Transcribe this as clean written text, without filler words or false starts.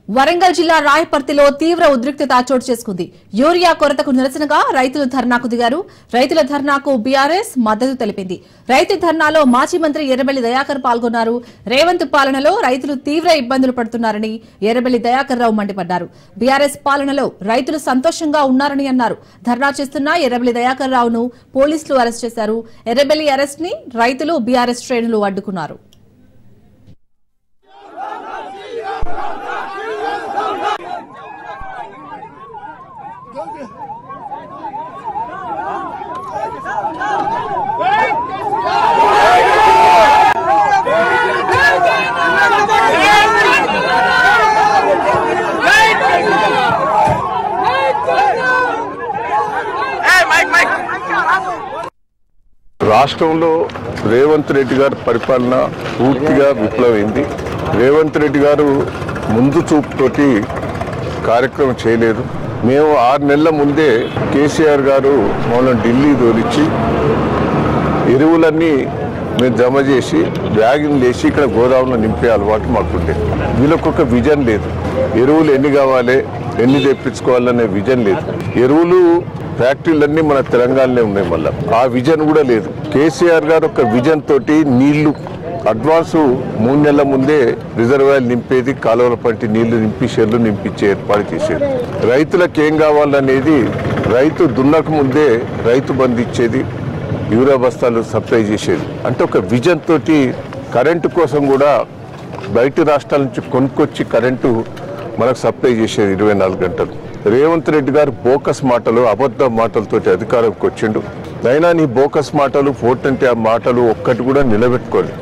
వరంగల్ జిల్లా రాయపర్తిలో తీవ్ర ఉద్రిక్తత చోటు చేసుకుంది. యూరియా కొరతకు నిరసనగా రైతులు ధర్నాకు దిగారు. రైతుల ధర్నాకు బీఆర్ఎస్ మద్దతు తెలిపింది. రైతు ధర్నాలో మాజీ మంత్రి ఎర్రబెల్లి దయాకర్ పాల్గొన్నారు. రేవంత్ పాలనలో రైతులు తీవ్ర ఇబ్బందులు పడుతున్నారని ఎర్రబెల్లి దయాకర్ రావు మండిపడ్డారు. బీఆర్ఎస్ పాలనలో రైతులు సంతోషంగా ఉన్నారని అన్నారు. ధర్నా చేస్తున్న ఎర్రబెల్లి దయాకర్ రావును పోలీసులు అరెస్ట్ చేశారు. ఎర్రబెల్లి అరెస్ట్ ని రైతులు బీఆర్ఎస్ శ్రేణులు అడ్డుకున్నారు. రాష్ట్రంలో రేవంత్ రెడ్డి గారి పరిపాలన పూర్తిగా విఫలమైంది. రేవంత్ రెడ్డి గారు ముందు చూపుతోటి కార్యక్రమం చేయలేదు. మేము 6 నెలల ముందే కేసీఆర్ గారు మమ్మల్ని ఢిల్లీ తోలిచ్చి ఎరువులన్నీ మేము జమ చేసి బ్యాగులు వేసి ఇక్కడ గోదావరిలో నింపే అలవాటు మాకుండే. వీళ్ళకు ఒక విజన్ లేదు. ఎరువులు ఎన్ని కావాలి, ఎన్ని తెప్పించుకోవాలనే విజన్ లేదు. ఎరువులు ఫ్యాక్టరీలన్నీ మన తెలంగాణలో ఉన్నాయి. మళ్ళీ ఆ విజన్ కూడా లేదు. కేసీఆర్ గారు ఒక విజన్ తోటి నీళ్లు అడ్వాన్సు 3 నెలల ముందే రిజర్వాయర్ నింపేది, కాలువల పంటి నీళ్లు నింపి షెర్లు నింపించే ఏర్పాటు చేసేది. రైతులకు ఏం కావాలనేది రైతు దున్నక ముందే రైతు బంధు ఇచ్చేది, యూరియా బస్తాలు సప్లై చేసేది. అంటే ఒక విజన్ తోటి కరెంటు కోసం కూడా బయట రాష్ట్రాల నుంచి కొనుక్కొచ్చి కరెంటు మనకు సప్లై చేసేది 24 గంటలు. రేవంత్ రెడ్డి గారు బోకస్ మాటలు, అబద్ధ మాటలతోటి అధికారంకి వచ్చిండు. అయినా నీ బోకస్ మాటలు, 420 మాటలు ఒక్కటి కూడా నిలబెట్టుకోలేదు.